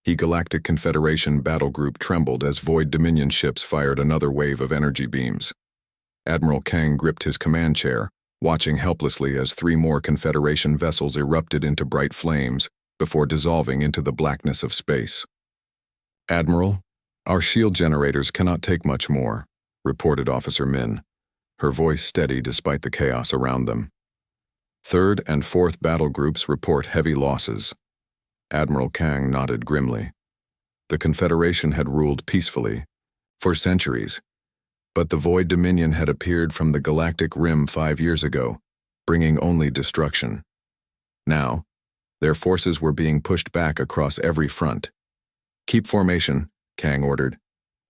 The Galactic Confederation battle group trembled as Void Dominion ships fired another wave of energy beams. Admiral Kang gripped his command chair, watching helplessly as 3 more Confederation vessels erupted into bright flames before dissolving into the blackness of space. "Admiral, our shield generators cannot take much more," reported Officer Min, her voice steady despite the chaos around them. "Third and fourth battle groups report heavy losses." Admiral Kang nodded grimly. The Confederation had ruled peacefully for centuries, but the Void Dominion had appeared from the galactic rim 5 years ago, bringing only destruction. Now, their forces were being pushed back across every front. "Keep formation," Kang ordered.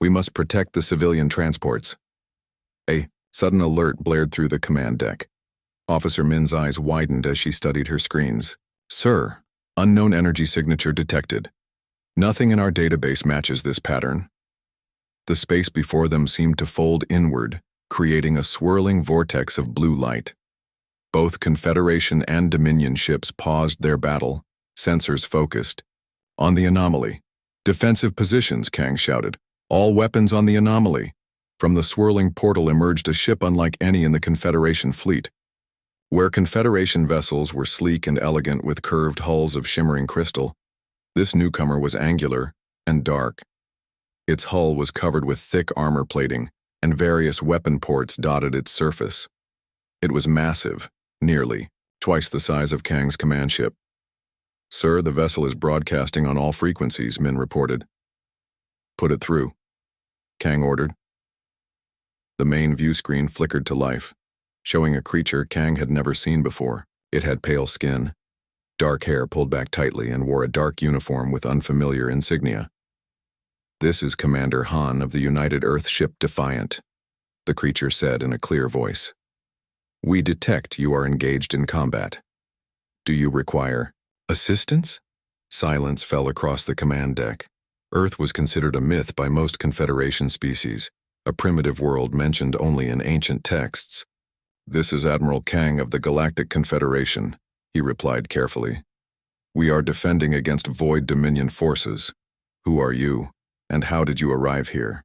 "We must protect the civilian transports." A sudden alert blared through the command deck. Officer Min's eyes widened as she studied her screens. "Sir, unknown energy signature detected. Nothing in our database matches this pattern." The space before them seemed to fold inward, creating a swirling vortex of blue light. Both Confederation and Dominion ships paused their battle, sensors focused. "On the anomaly. Defensive positions," Kang shouted. "All weapons on the anomaly." From the swirling portal emerged a ship unlike any in the Confederation fleet. Where Confederation vessels were sleek and elegant with curved hulls of shimmering crystal, this newcomer was angular and dark. Its hull was covered with thick armor plating, and various weapon ports dotted its surface. It was massive, nearly twice the size of Kang's command ship. "Sir, the vessel is broadcasting on all frequencies," Min reported. "Put it through," Kang ordered. The main view screen flickered to life, showing a creature Kang had never seen before. It had pale skin, dark hair pulled back tightly, and wore a dark uniform with unfamiliar insignia. "This is Commander Han of the United Earth ship Defiant," the creature said in a clear voice. "We detect you are engaged in combat. Do you require assistance?" Silence fell across the command deck. Earth was considered a myth by most Confederation species, a primitive world mentioned only in ancient texts. "This is Admiral Kang of the Galactic Confederation," he replied carefully. "We are defending against Void Dominion forces. Who are you, and how did you arrive here?"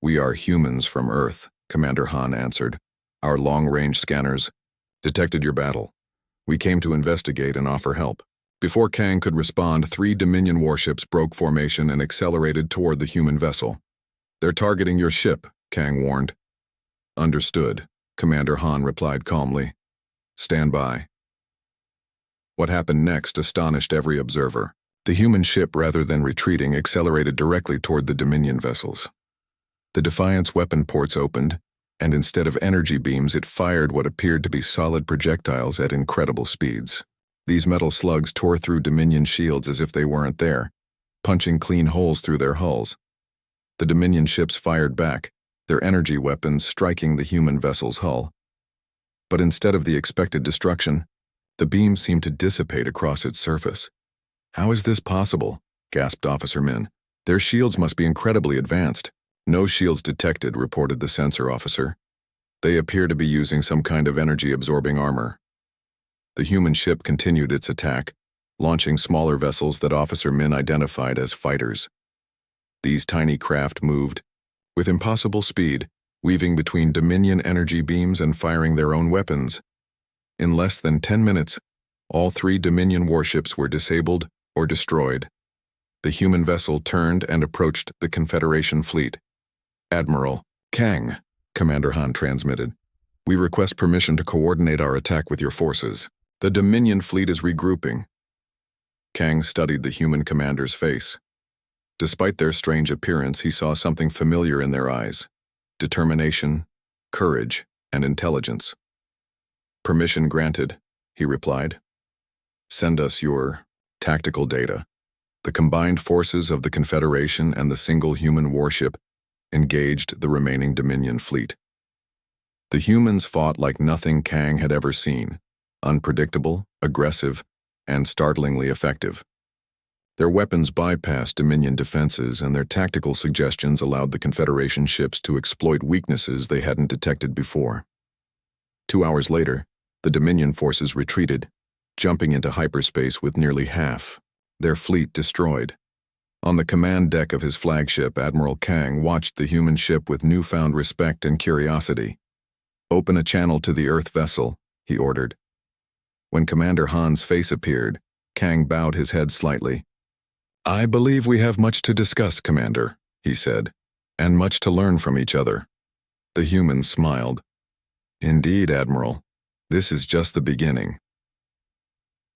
"We are humans from Earth," Commander Han answered. "Our long-range scanners detected your battle. We came to investigate and offer help." Before Kang could respond, 3 Dominion warships broke formation and accelerated toward the human vessel. "They're targeting your ship," Kang warned. "Understood," Commander Han replied calmly. "Stand by." What happened next astonished every observer. The human ship, rather than retreating, accelerated directly toward the Dominion vessels. The Defiant's weapon ports opened, and instead of energy beams, it fired what appeared to be solid projectiles at incredible speeds. These metal slugs tore through Dominion shields as if they weren't there, punching clean holes through their hulls. The Dominion ships fired back, their energy weapons striking the human vessel's hull. But instead of the expected destruction, the beams seemed to dissipate across its surface. "How is this possible?" gasped Officer Min. "Their shields must be incredibly advanced." "No shields detected," reported the sensor officer. "They appear to be using some kind of energy-absorbing armor." The human ship continued its attack, launching smaller vessels that Officer Min identified as fighters. These tiny craft moved with impossible speed, weaving between Dominion energy beams and firing their own weapons. In less than 10 minutes, all 3 Dominion warships were disabled or destroyed. The human vessel turned and approached the Confederation fleet. "Admiral Kang," Commander Han transmitted. "We request permission to coordinate our attack with your forces. The Dominion fleet is regrouping." Kang studied the human commander's face. Despite their strange appearance, he saw something familiar in their eyes: determination, courage, and intelligence. "Permission granted," he replied. "Send us your tactical data." The combined forces of the Confederation and the single human warship engaged the remaining Dominion fleet. The humans fought like nothing Kang had ever seen: unpredictable, aggressive, and startlingly effective. Their weapons bypassed Dominion defenses, and their tactical suggestions allowed the Confederation ships to exploit weaknesses they hadn't detected before. 2 hours later, the Dominion forces retreated, jumping into hyperspace with nearly half their fleet destroyed. On the command deck of his flagship, Admiral Kang watched the human ship with newfound respect and curiosity. "Open a channel to the Earth vessel," he ordered. When Commander Han's face appeared, Kang bowed his head slightly. "I believe we have much to discuss, Commander," he said, "and much to learn from each other." The human smiled. "Indeed, Admiral. This is just the beginning."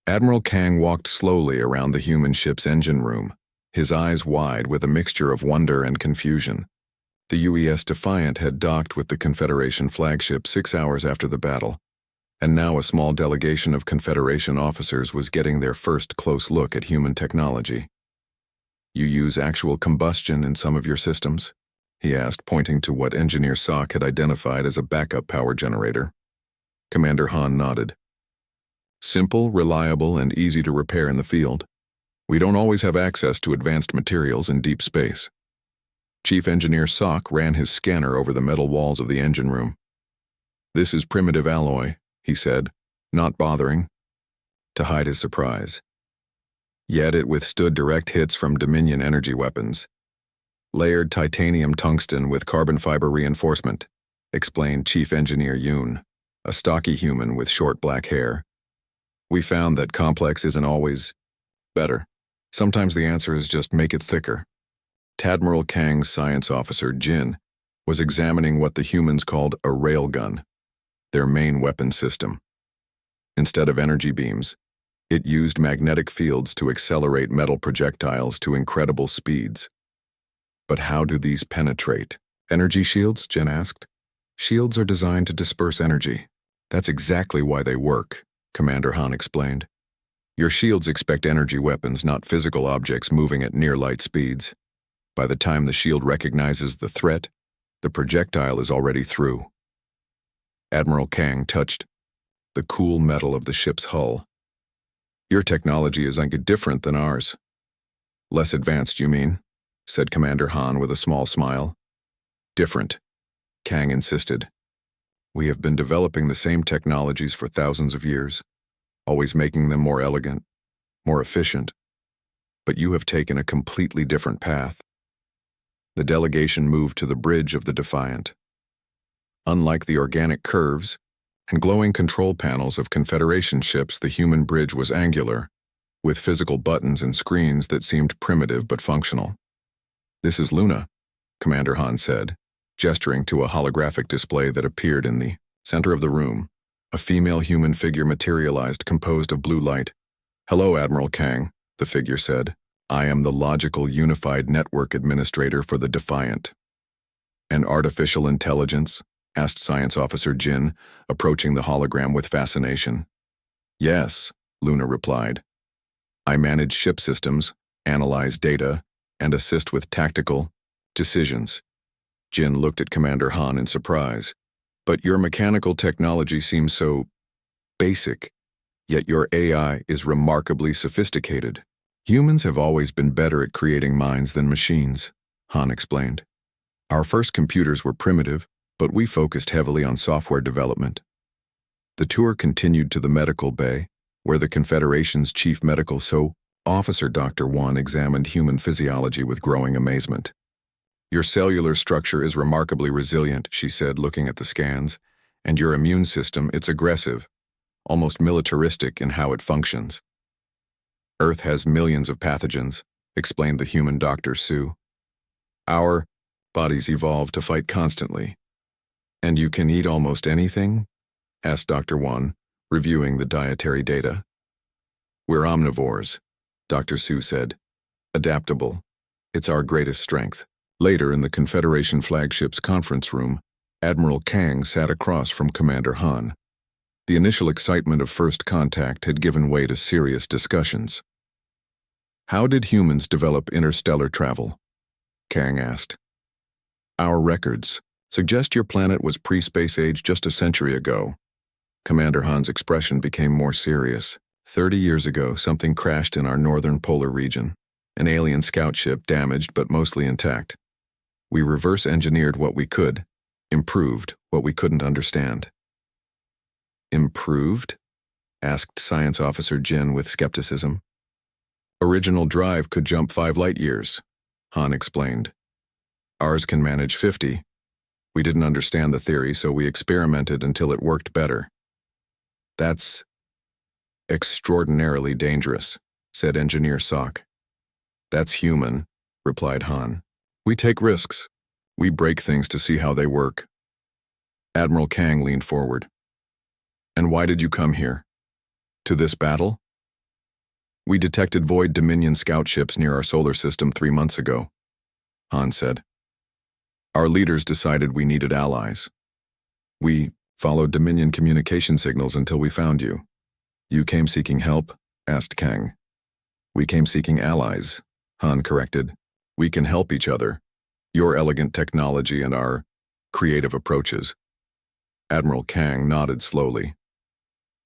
Admiral Kang walked slowly around the human ship's engine room, his eyes wide with a mixture of wonder and confusion. The UES Defiant had docked with the Confederation flagship 6 hours after the battle, and now a small delegation of Confederation officers was getting their first close look at human technology. "You use actual combustion in some of your systems?" he asked, pointing to what Engineer Sock had identified as a backup power generator. Commander Han nodded. "Simple, reliable, and easy to repair in the field. We don't always have access to advanced materials in deep space." Chief Engineer Sock ran his scanner over the metal walls of the engine room. "This is primitive alloy," he said, not bothering to hide his surprise. Yet it withstood direct hits from Dominion energy weapons. "Layered titanium tungsten with carbon fiber reinforcement," explained Chief Engineer Yoon, a stocky human with short black hair. "We found that complex isn't always better. Sometimes the answer is just make it thicker." Admiral Kang's science officer, Jin, was examining what the humans called a railgun, their main weapon system. Instead of energy beams, it used magnetic fields to accelerate metal projectiles to incredible speeds. "But how do these penetrate?" "Energy shields?" Jin asked. "Shields are designed to disperse energy. That's exactly why they work," Commander Han explained. "Your shields expect energy weapons, not physical objects moving at near-light speeds. By the time the shield recognizes the threat, the projectile is already through." Admiral Kang touched the cool metal of the ship's hull. "Your technology is different than ours." "Less advanced, you mean?" said Commander Han with a small smile. "Different," Kang insisted. "We have been developing the same technologies for thousands of years, always making them more elegant, more efficient. But you have taken a completely different path." The delegation moved to the bridge of the Defiant. Unlike the organic curves and glowing control panels of Confederation ships, the human bridge was angular, with physical buttons and screens that seemed primitive but functional. "This is Luna," Commander Han said, gesturing to a holographic display that appeared in the center of the room. A female human figure materialized, composed of blue light. "Hello, Admiral Kang," the figure said. "I am the Logical Unified Network Administrator for the Defiant." "An artificial intelligence?" asked Science Officer Jin, approaching the hologram with fascination. "Yes," Luna replied. "I manage ship systems, analyze data, and assist with tactical decisions." Jin looked at Commander Han in surprise. "But your mechanical technology seems so basic, yet your AI is remarkably sophisticated." "Humans have always been better at creating minds than machines," Han explained. "Our first computers were primitive, but we focused heavily on software development." The tour continued to the medical bay, where the Confederation's chief medical officer Dr. Wan examined human physiology with growing amazement. "Your cellular structure is remarkably resilient," she said, looking at the scans, "and your immune system, it's aggressive, almost militaristic in how it functions." "Earth has millions of pathogens," explained the human Dr. Su. "Our bodies evolved to fight constantly." "And you can eat almost anything?" asked Dr. Wan, reviewing the dietary data. "We're omnivores," Dr. Su said. "Adaptable. It's our greatest strength." Later, in the Confederation flagship's conference room, Admiral Kang sat across from Commander Han. The initial excitement of first contact had given way to serious discussions. "How did humans develop interstellar travel?" Kang asked. "Our records suggest your planet was pre-space age just a century ago." Commander Han's expression became more serious. 30 years ago, something crashed in our northern polar region. An alien scout ship, damaged but mostly intact. We reverse-engineered what we could, improved what we couldn't understand." "Improved?" asked Science Officer Jin with skepticism. Original drive could jump 5 light years, Han explained. Ours can manage 50. We didn't understand the theory, so we experimented until it worked better. That's extraordinarily dangerous, said Engineer Sock. That's human, replied Han. We take risks. We break things to see how they work. Admiral Kang leaned forward. And why did you come here? To this battle? We detected Void Dominion scout ships near our solar system 3 months ago, Han said. Our leaders decided we needed allies. We followed Dominion communication signals until we found you. You came seeking help? Asked Kang. We came seeking allies, Han corrected. We can help each other. Your elegant technology and our creative approaches. Admiral Kang nodded slowly.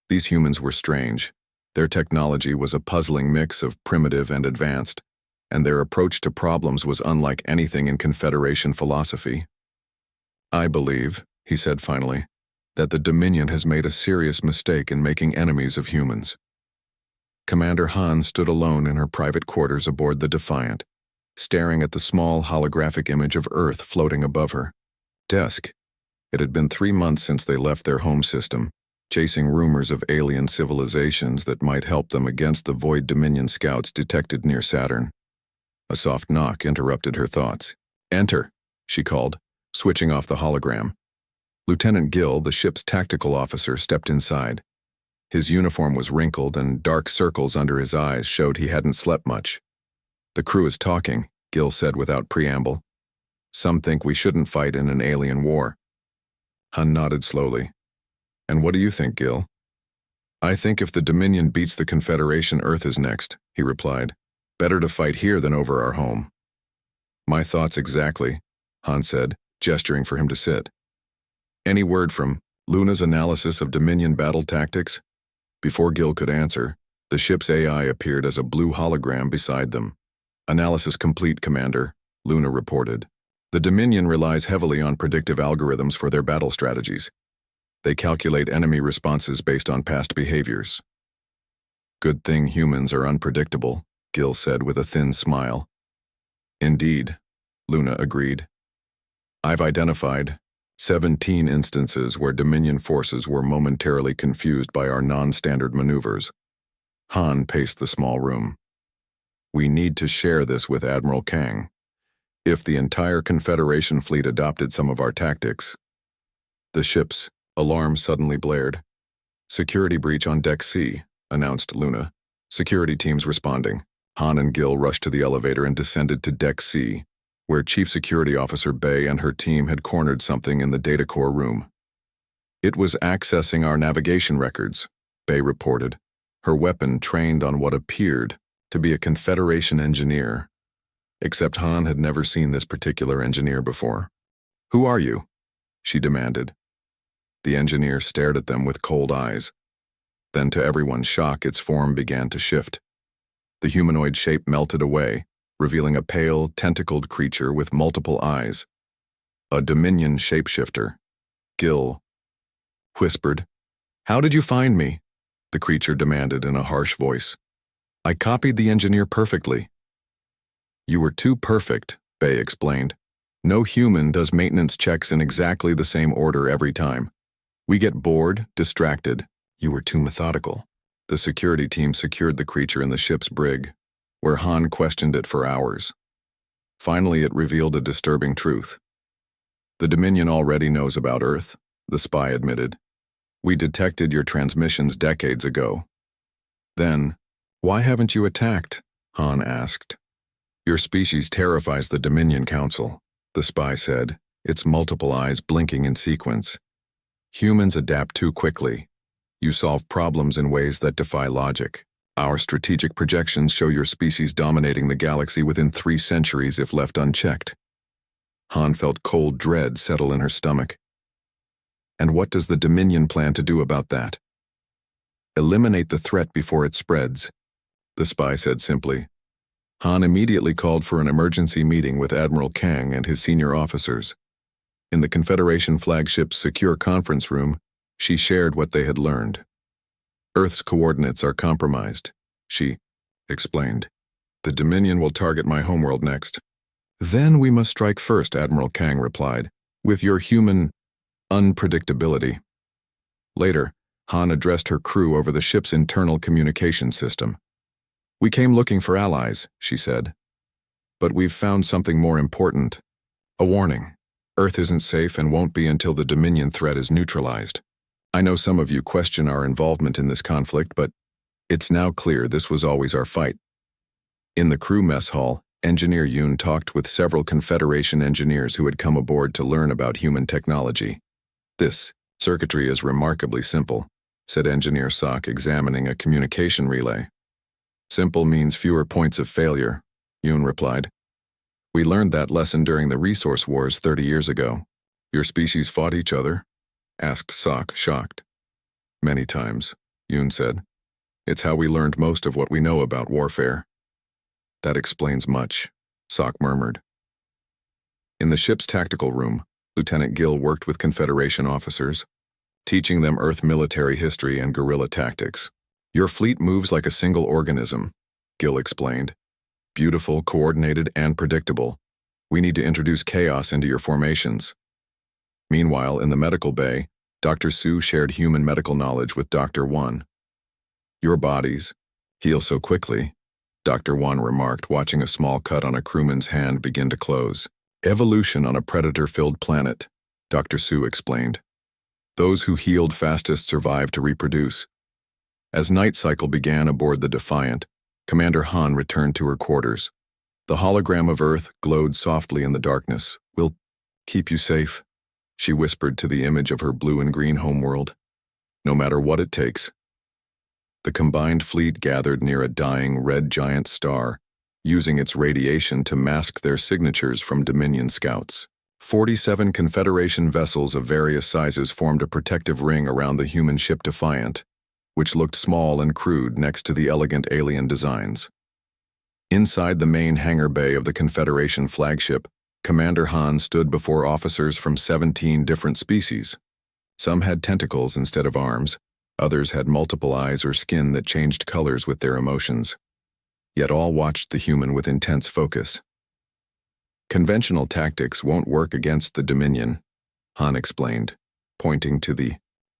These humans were strange. Their technology was a puzzling mix of primitive and advanced, and their approach to problems was unlike anything in Confederation philosophy. I believe, he said finally, that the Dominion has made a serious mistake in making enemies of humans. Commander Han stood alone in her private quarters aboard the Defiant, staring at the small holographic image of Earth floating above her desk. It had been 3 months since they left their home system, chasing rumors of alien civilizations that might help them against the Void Dominion scouts detected near Saturn. A soft knock interrupted her thoughts. Enter, she called, switching off the hologram. Lieutenant Gill, the ship's tactical officer, stepped inside. His uniform was wrinkled and dark circles under his eyes showed he hadn't slept much. The crew is talking, Gill said without preamble. Some think we shouldn't fight in an alien war. Han nodded slowly. And what do you think, Gill? I think if the Dominion beats the Confederation, Earth is next, he replied. Better to fight here than over our home. My thoughts exactly, Han said, gesturing for him to sit. Any word from Luna's analysis of Dominion battle tactics? Before Gill could answer, the ship's AI appeared as a blue hologram beside them. Analysis complete, Commander, Luna reported. The Dominion relies heavily on predictive algorithms for their battle strategies. They calculate enemy responses based on past behaviors. Good thing humans are unpredictable, Gill said with a thin smile. Indeed, Luna agreed. I've identified 17 instances where Dominion forces were momentarily confused by our non-standard maneuvers. Han paced the small room. We need to share this with Admiral Kang. If the entire Confederation fleet adopted some of our tactics. The ship's alarm suddenly blared. Security breach on Deck C, announced Luna. Security teams responding. Han and Gill rushed to the elevator and descended to Deck C, where Chief Security Officer Bay and her team had cornered something in the data core room. It was accessing our navigation records, Bay reported, her weapon trained on what appeared to be a Confederation engineer. Except Han had never seen this particular engineer before. Who are you? She demanded. The engineer stared at them with cold eyes. Then, to everyone's shock, its form began to shift. The humanoid shape melted away, revealing a pale, tentacled creature with multiple eyes. A Dominion shapeshifter. Gill whispered. How did you find me? The creature demanded in a harsh voice. I copied the engineer perfectly. You were too perfect, Bay explained. No human does maintenance checks in exactly the same order every time. We get bored, distracted. You were too methodical. The security team secured the creature in the ship's brig, where Han questioned it for hours. Finally, it revealed a disturbing truth. The Dominion already knows about Earth, the spy admitted. We detected your transmissions decades ago. Then, why haven't you attacked? Han asked. Your species terrifies the Dominion Council, the spy said, its multiple eyes blinking in sequence. Humans adapt too quickly. You solve problems in ways that defy logic. Our strategic projections show your species dominating the galaxy within 3 centuries if left unchecked. Han felt cold dread settle in her stomach. And what does the Dominion plan to do about that? Eliminate the threat before it spreads, the spy said simply. Han immediately called for an emergency meeting with Admiral Kang and his senior officers. In the Confederation flagship's secure conference room, she shared what they had learned. Earth's coordinates are compromised, she explained. The Dominion will target my homeworld next. Then we must strike first, Admiral Kang replied, with your human unpredictability. Later, Han addressed her crew over the ship's internal communication system. We came looking for allies, she said. But we've found something more important. A warning. Earth isn't safe and won't be until the Dominion threat is neutralized. I know some of you question our involvement in this conflict, but it's now clear this was always our fight. In the crew mess hall, Engineer Yoon talked with several Confederation engineers who had come aboard to learn about human technology. This circuitry is remarkably simple, said Engineer Sok, examining a communication relay. Simple means fewer points of failure, Yoon replied. We learned that lesson during the resource wars 30 years ago. Your species fought each other? Asked Sok, shocked. Many times, Yoon said. It's how we learned most of what we know about warfare. That explains much, Sok murmured. In the ship's tactical room, Lieutenant Gill worked with Confederation officers, teaching them Earth military history and guerrilla tactics. Your fleet moves like a single organism, Gill explained. Beautiful, coordinated, and predictable. We need to introduce chaos into your formations. Meanwhile, in the medical bay, Dr. Su shared human medical knowledge with Dr. Wan. Your bodies heal so quickly, Dr. Wan remarked, watching a small cut on a crewman's hand begin to close. Evolution on a predator-filled planet, Dr. Su explained. Those who healed fastest survived to reproduce. As night cycle began aboard the Defiant, Commander Han returned to her quarters. The hologram of Earth glowed softly in the darkness. We'll keep you safe, she whispered to the image of her blue and green homeworld. No matter what it takes. The combined fleet gathered near a dying red giant star, using its radiation to mask their signatures from Dominion scouts. 47 Confederation vessels of various sizes formed a protective ring around the human ship Defiant, which looked small and crude next to the elegant alien designs. Inside the main hangar bay of the Confederation flagship, Commander Han stood before officers from 17 different species. Some had tentacles instead of arms, others had multiple eyes or skin that changed colors with their emotions. Yet all watched the human with intense focus. Conventional tactics won't work against the Dominion, Han explained, pointing to the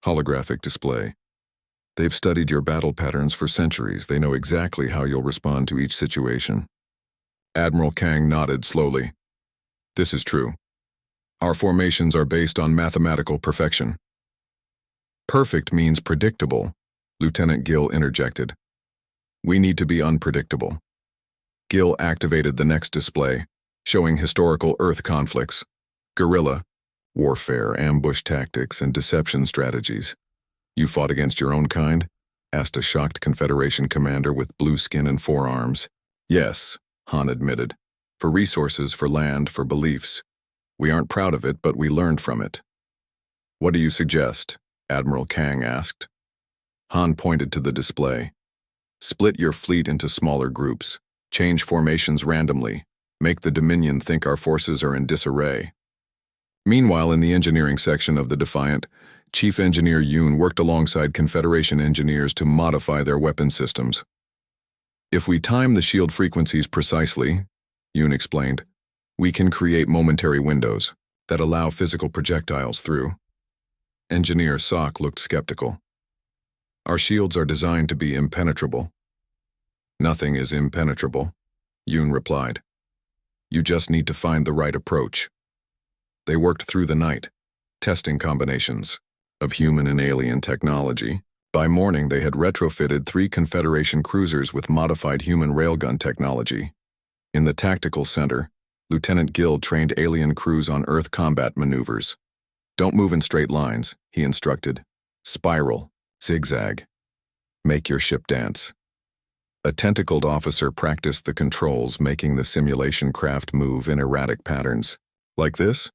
holographic display. They've studied your battle patterns for centuries. They know exactly how you'll respond to each situation. Admiral Kang nodded slowly. This is true. Our formations are based on mathematical perfection. Perfect means predictable, Lieutenant Gill interjected. We need to be unpredictable. Gill activated the next display, showing historical Earth conflicts, guerrilla, warfare, ambush tactics, and deception strategies. You fought against your own kind? Asked a shocked Confederation commander with blue skin and 4 arms. Yes, Han admitted. For resources, for land, for beliefs. We aren't proud of it, but we learned from it. What do you suggest? Admiral Kang asked. Han pointed to the display. Split your fleet into smaller groups. Change formations randomly. Make the Dominion think our forces are in disarray. Meanwhile, in the engineering section of the Defiant, Chief Engineer Yoon worked alongside Confederation engineers to modify their weapon systems. If we time the shield frequencies precisely, Yoon explained, we can create momentary windows that allow physical projectiles through. Engineer Sok looked skeptical. Our shields are designed to be impenetrable. Nothing is impenetrable, Yoon replied. You just need to find the right approach. They worked through the night, testing combinations of human and alien technology. By morning, they had retrofitted 3 Confederation cruisers with modified human railgun technology. In the tactical center, Lieutenant Gill trained alien crews on Earth combat maneuvers. Don't move in straight lines, he instructed. Spiral, zigzag. Make your ship dance. A tentacled officer practiced the controls, making the simulation craft move in erratic patterns. Like this?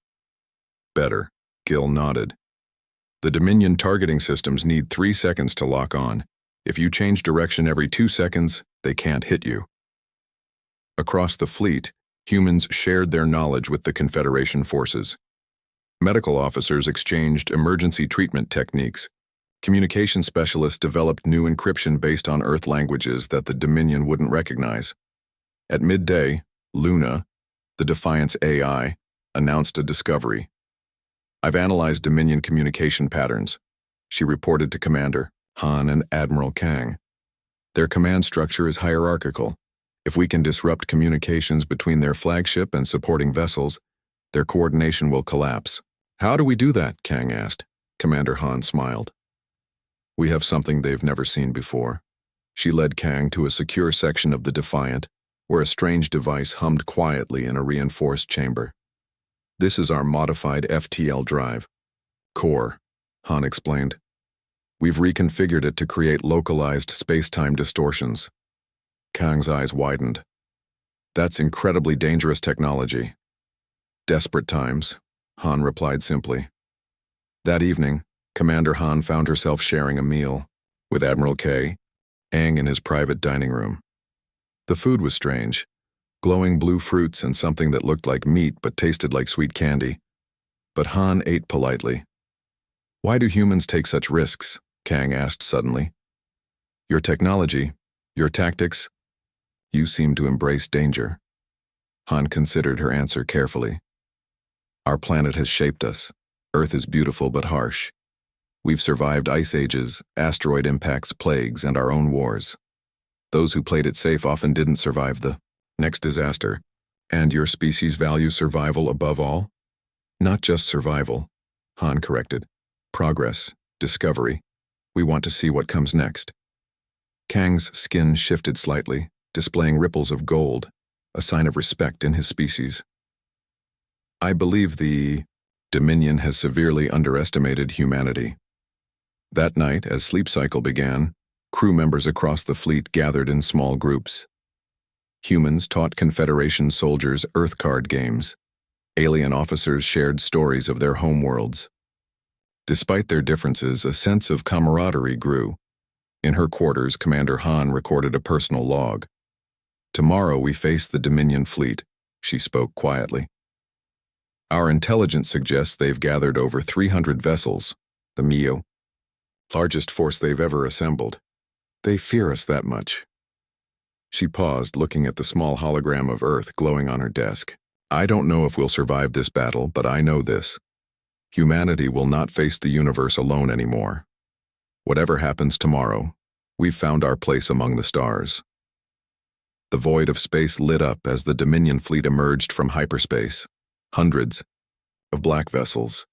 Better, Gill nodded. The Dominion targeting systems need 3 seconds to lock on. If you change direction every 2 seconds, they can't hit you. Across the fleet, humans shared their knowledge with the Confederation forces. Medical officers exchanged emergency treatment techniques. Communication specialists developed new encryption based on Earth languages that the Dominion wouldn't recognize. At midday, Luna, the Defiant's AI, announced a discovery. "I've analyzed Dominion communication patterns," she reported to Commander Han and Admiral Kang. "Their command structure is hierarchical. If we can disrupt communications between their flagship and supporting vessels, their coordination will collapse." "How do we do that?" Kang asked. Commander Han smiled. "We have something they've never seen before." She led Kang to a secure section of the Defiant, where a strange device hummed quietly in a reinforced chamber. "This is our modified FTL drive. Core," Han explained. "We've reconfigured it to create localized space-time distortions." Kang's eyes widened. "That's incredibly dangerous technology." "Desperate times," Han replied simply. That evening, Commander Han found herself sharing a meal with Admiral Aang in his private dining room. The food was strange, glowing blue fruits and something that looked like meat but tasted like sweet candy. But Han ate politely. "Why do humans take such risks?" Kang asked suddenly. "Your technology, your tactics, you seem to embrace danger." Han considered her answer carefully. "Our planet has shaped us. Earth is beautiful but harsh. We've survived ice ages, asteroid impacts, plagues, and our own wars. Those who played it safe often didn't survive the next disaster. And your species values survival above all?" "Not just survival," Han corrected. "Progress, discovery. We want to see what comes next." Kang's skin shifted slightly, displaying ripples of gold, a sign of respect in his species. "I believe the Dominion has severely underestimated humanity." That night, as sleep cycle began, crew members across the fleet gathered in small groups. Humans taught Confederation soldiers Earth card games. Alien officers shared stories of their homeworlds. Despite their differences, a sense of camaraderie grew. In her quarters, Commander Han recorded a personal log. "Tomorrow we face the Dominion fleet," she spoke quietly. "Our intelligence suggests they've gathered over 300 vessels, the MEO, largest force they've ever assembled. They fear us that much." She paused, looking at the small hologram of Earth glowing on her desk. "I don't know if we'll survive this battle, but I know this. Humanity will not face the universe alone anymore. Whatever happens tomorrow, we've found our place among the stars." The void of space lit up as the Dominion fleet emerged from hyperspace. Hundreds of black vessels,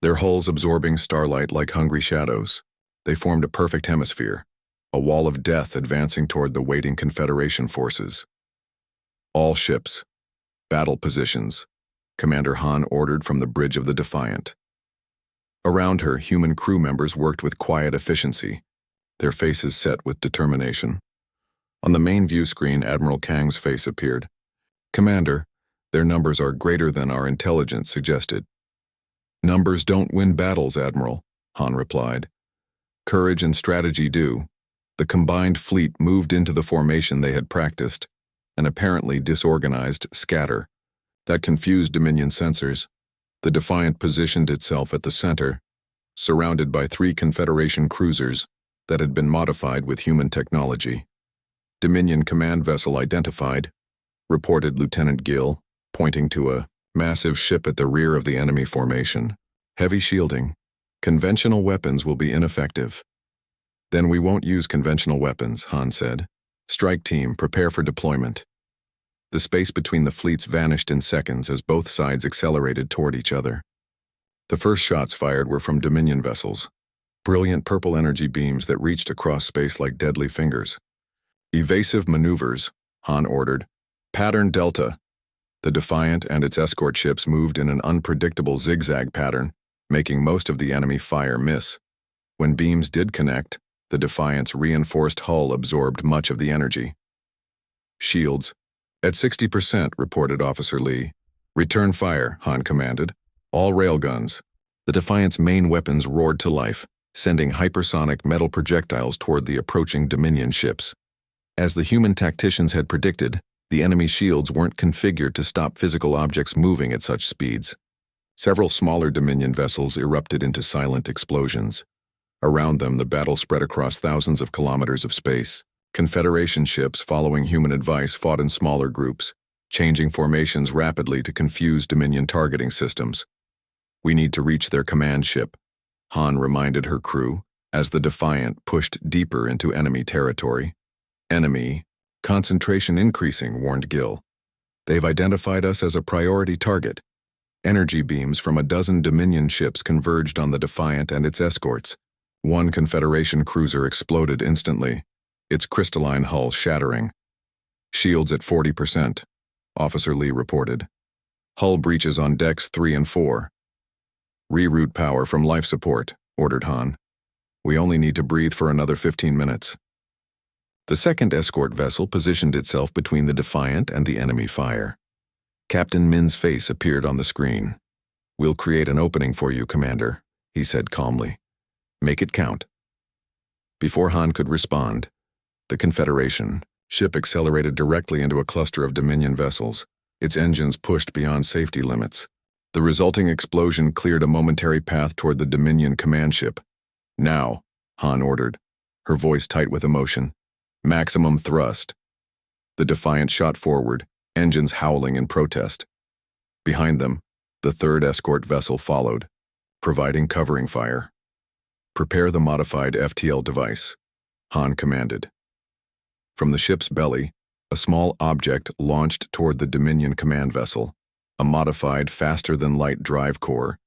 their hulls absorbing starlight like hungry shadows. They formed a perfect hemisphere, a wall of death advancing toward the waiting Confederation forces. "All ships, battle positions," Commander Han ordered from the bridge of the Defiant. Around her, human crew members worked with quiet efficiency, their faces set with determination. On the main view screen, Admiral Kang's face appeared. "Commander, their numbers are greater than our intelligence suggested." "Numbers don't win battles, Admiral," Han replied. "Courage and strategy do." The combined fleet moved into the formation they had practiced, an apparently disorganized scatter that confused Dominion sensors. The Defiant positioned itself at the center, surrounded by 3 Confederation cruisers that had been modified with human technology. "Dominion command vessel identified," reported Lieutenant Gill, pointing to a massive ship at the rear of the enemy formation. "Heavy shielding. Conventional weapons will be ineffective." "Then we won't use conventional weapons," Han said. "Strike team, prepare for deployment." The space between the fleets vanished in seconds as both sides accelerated toward each other. The first shots fired were from Dominion vessels, brilliant purple energy beams that reached across space like deadly fingers. "Evasive maneuvers," Han ordered. "Pattern Delta." The Defiant and its escort ships moved in an unpredictable zigzag pattern, making most of the enemy fire miss. When beams did connect, the Defiant's reinforced hull absorbed much of the energy. "Shields at 60%, reported Officer Lee. "Return fire," Han commanded. "All railguns." The Defiant's main weapons roared to life, sending hypersonic metal projectiles toward the approaching Dominion ships. As the human tacticians had predicted, the enemy shields weren't configured to stop physical objects moving at such speeds. Several smaller Dominion vessels erupted into silent explosions. Around them, the battle spread across thousands of kilometers of space. Confederation ships, following human advice, fought in smaller groups, changing formations rapidly to confuse Dominion targeting systems. "We need to reach their command ship," Han reminded her crew, as the Defiant pushed deeper into enemy territory. "Enemy, concentration increasing," warned Gil. "They've identified us as a priority target." Energy beams from a dozen Dominion ships converged on the Defiant and its escorts. One Confederation cruiser exploded instantly, its crystalline hull shattering. "Shields at 40%, Officer Lee reported. "Hull breaches on decks 3 and 4. "Reroute power from life support," ordered Han. "We only need to breathe for another 15 minutes. The second escort vessel positioned itself between the Defiant and the enemy fire. Captain Min's face appeared on the screen. "We'll create an opening for you, Commander," he said calmly. "Make it count." Before Han could respond, the Confederation ship accelerated directly into a cluster of Dominion vessels, its engines pushed beyond safety limits. The resulting explosion cleared a momentary path toward the Dominion command ship. "Now," Han ordered, her voice tight with emotion. "Maximum thrust." The Defiant shot forward, engines howling in protest. Behind them, the third escort vessel followed, providing covering fire. "Prepare the modified FTL device," Han commanded. From the ship's belly, a small object launched toward the Dominion command vessel, a modified, faster-than-light drive core,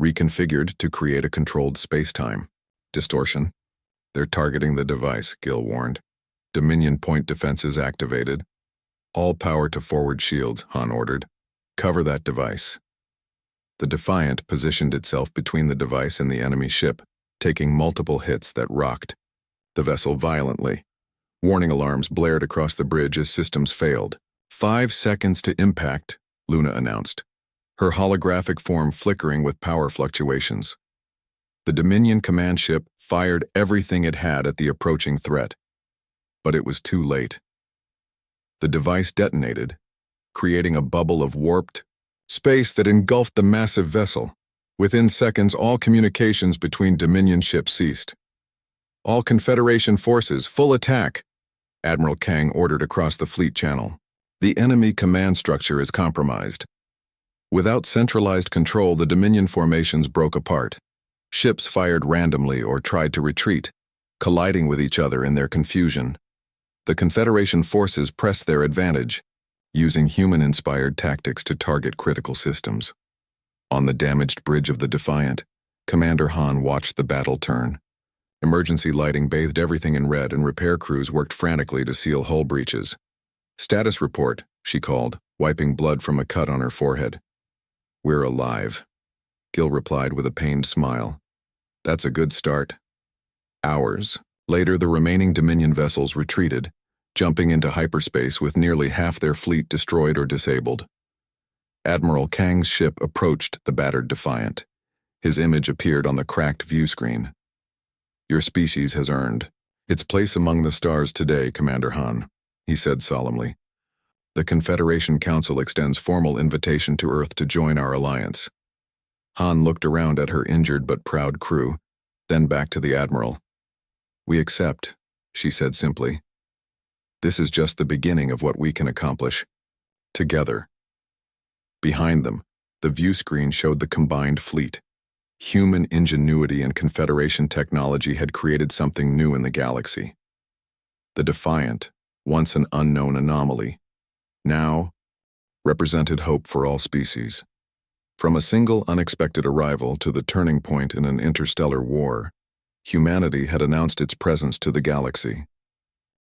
reconfigured to create a controlled space-time. "Distortion. They're targeting the device," Gil warned. "Dominion point defenses activated." "All power to forward shields," Han ordered. "Cover that device." The Defiant positioned itself between the device and the enemy ship, taking multiple hits that rocked the vessel violently. Warning alarms blared across the bridge as systems failed. 5 seconds to impact," Luna announced, her holographic form flickering with power fluctuations. The Dominion command ship fired everything it had at the approaching threat. But it was too late. The device detonated, creating a bubble of warped space that engulfed the massive vessel. Within seconds, all communications between Dominion ships ceased. "All Confederation forces, full attack," Admiral Kang ordered across the fleet channel. "The enemy command structure is compromised." Without centralized control, the Dominion formations broke apart. Ships fired randomly or tried to retreat, colliding with each other in their confusion. The Confederation forces pressed their advantage, using human-inspired tactics to target critical systems. On the damaged bridge of the Defiant, Commander Han watched the battle turn. Emergency lighting bathed everything in red, and repair crews worked frantically to seal hull breaches. "Status report," she called, wiping blood from a cut on her forehead. "We're alive," Gil replied with a pained smile. "That's a good start." Hours later, the remaining Dominion vessels retreated, jumping into hyperspace with nearly half their fleet destroyed or disabled. Admiral Kang's ship approached the battered Defiant. His image appeared on the cracked view screen. "Your species has earned its place among the stars today, Commander Han," he said solemnly. "The Confederation Council extends formal invitation to Earth to join our alliance." Han looked around at her injured but proud crew, then back to the Admiral. "We accept," she said simply. "This is just the beginning of what we can accomplish together." Behind them, the view screen showed the combined fleet. Human ingenuity and Confederation technology had created something new in the galaxy. The Defiant, once an unknown anomaly, now represented hope for all species. From a single unexpected arrival to the turning point in an interstellar war, humanity had announced its presence to the galaxy.